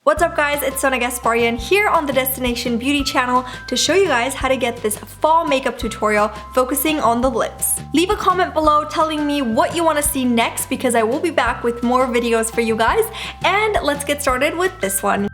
What's up guys, it's Sona Gasparian here on the Destination Beauty channel to show you guys how to get this fall makeup tutorial focusing on the lips. Leave a comment below telling me what you want to see next because I will be back with more videos for you guys, and let's get started with this one.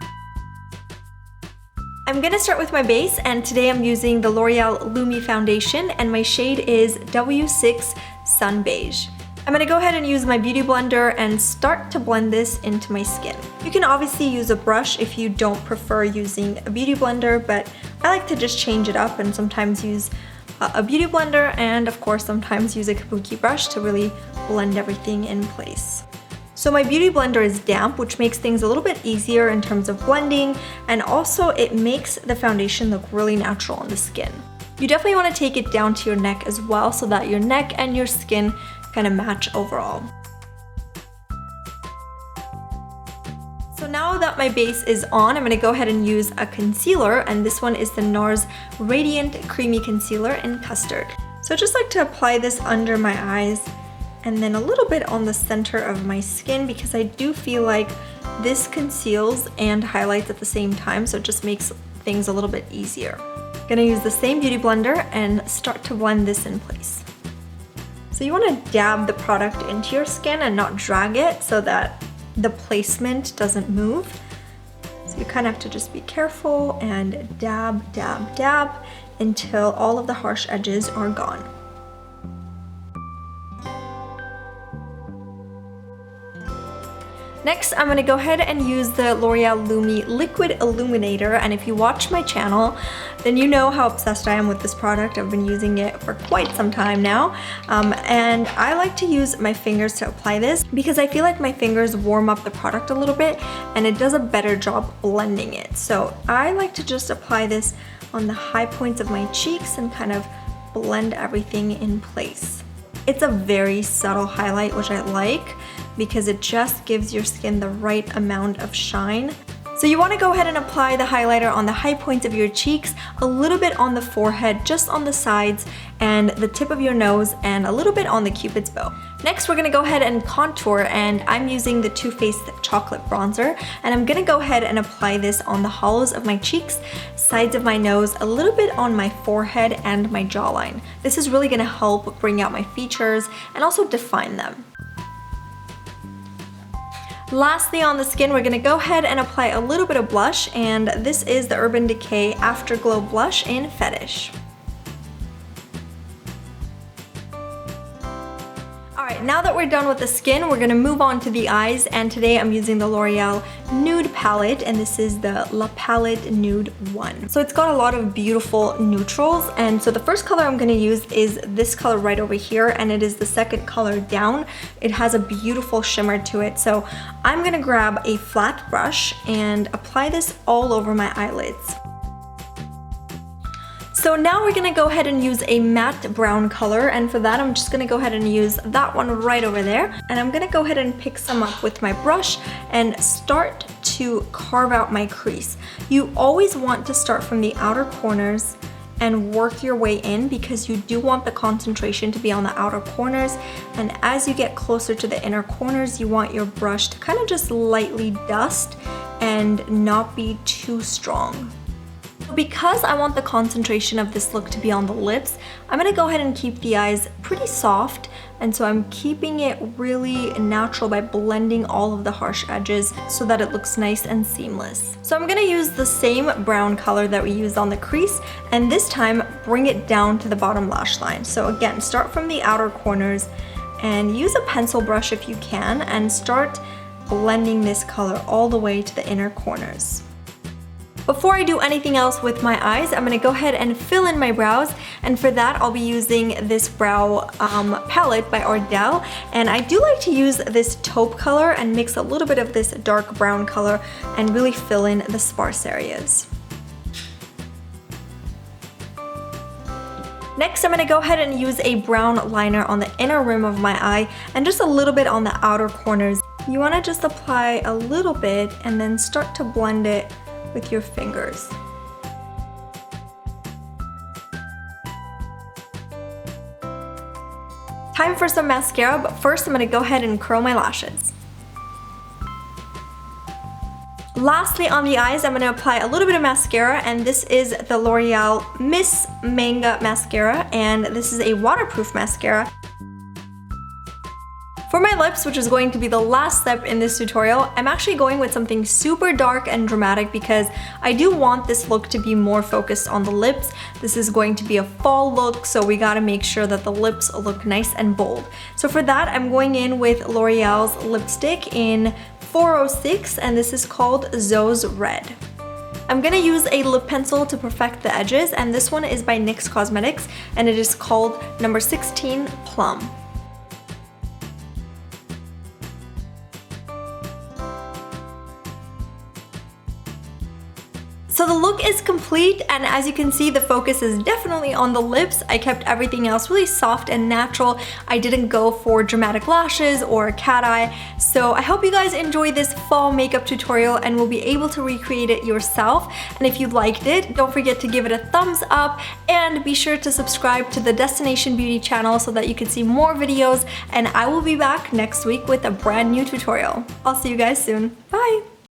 I'm gonna start with my base, and today I'm using the L'Oreal Lumi foundation and my shade is W6 Sun Beige. I'm gonna go ahead and use my beauty blender and start to blend this into my skin. You can obviously use a brush if you don't prefer using a beauty blender, but I like to just change it up and sometimes use a beauty blender and of course sometimes use a kabuki brush to really blend everything in place. So my beauty blender is damp, which makes things a little bit easier in terms of blending, and also it makes the foundation look really natural on the skin. You definitely want to take it down to your neck as well so that your neck and your skin kind of match overall. So now that my base is on, I'm going to go ahead and use a concealer, and this one is the NARS Radiant Creamy Concealer in Custard. So I just like to apply this under my eyes and then a little bit on the center of my skin because I do feel like this conceals and highlights at the same time, so it just makes things a little bit easier. I'm gonna use the same beauty blender and start to blend this in place. So you want to dab the product into your skin and not drag it so that the placement doesn't move. So you kind of have to just be careful and dab, dab, dab until all of the harsh edges are gone. Next, I'm going to go ahead and use the L'Oreal Lumi Liquid Illuminator, and if you watch my channel, then you know how obsessed I am with this product. I've been using it for quite some time now, and I like to use my fingers to apply this because I feel like my fingers warm up the product a little bit and it does a better job blending it. So I like to just apply this on the high points of my cheeks and kind of blend everything in place. It's a very subtle highlight, which I like, because it just gives your skin the right amount of shine. So you want to go ahead and apply the highlighter on the high points of your cheeks, a little bit on the forehead, just on the sides, and the tip of your nose, and a little bit on the cupid's bow. Next, we're going to go ahead and contour, and I'm using the Too Faced Chocolate Bronzer, and I'm going to go ahead and apply this on the hollows of my cheeks, sides of my nose, a little bit on my forehead and my jawline. This is really going to help bring out my features and also define them. Lastly, on the skin, we're going to go ahead and apply a little bit of blush, and this is the Urban Decay Afterglow Blush in Fetish. Alright, now that we're done with the skin, we're going to move on to the eyes, and today I'm using the L'Oreal Nude Palette, and this is the La Palette Nude 1. So it's got a lot of beautiful neutrals, and so the first color I'm going to use is this color right over here, and it is the second color down. It has a beautiful shimmer to it, so I'm going to grab a flat brush and apply this all over my eyelids. So now we're going to go ahead and use a matte brown color, and for that I'm just going to go ahead and use that one right over there, and I'm going to go ahead and pick some up with my brush and start to carve out my crease. You always want to start from the outer corners and work your way in because you do want the concentration to be on the outer corners, and as you get closer to the inner corners you want your brush to kind of just lightly dust and not be too strong. Because I want the concentration of this look to be on the lips, I'm going to go ahead and keep the eyes pretty soft, and so I'm keeping it really natural by blending all of the harsh edges so that it looks nice and seamless. So I'm going to use the same brown color that we used on the crease, and this time bring it down to the bottom lash line. So again, start from the outer corners and use a pencil brush if you can, and start blending this color all the way to the inner corners. Before I do anything else with my eyes, I'm going to go ahead and fill in my brows, and for that I'll be using this brow palette by Ardell, and I do like to use this taupe color and mix a little bit of this dark brown color and really fill in the sparse areas. Next, I'm going to go ahead and use a brown liner on the inner rim of my eye and just a little bit on the outer corners. You want to just apply a little bit and then start to blend it with your fingers. Time for some mascara, but first I'm going to go ahead and curl my lashes. Lastly, on the eyes, I'm going to apply a little bit of mascara, and this is the L'Oreal Miss Manga Mascara, and this is a waterproof mascara. For my lips, which is going to be the last step in this tutorial, I'm actually going with something super dark and dramatic because I do want this look to be more focused on the lips. This is going to be a fall look, so we gotta make sure that the lips look nice and bold. So for that, I'm going in with L'Oreal's lipstick in 406, and this is called Zoe's Red. I'm gonna use a lip pencil to perfect the edges, and this one is by NYX Cosmetics, and it is called number 16 Plum. So the look is complete, and as you can see, the focus is definitely on the lips. I kept everything else really soft and natural. I didn't go for dramatic lashes or a cat eye. So I hope you guys enjoy this fall makeup tutorial and will be able to recreate it yourself. And if you liked it, don't forget to give it a thumbs up and be sure to subscribe to the Destination Beauty channel so that you can see more videos. And I will be back next week with a brand new tutorial. I'll see you guys soon. Bye!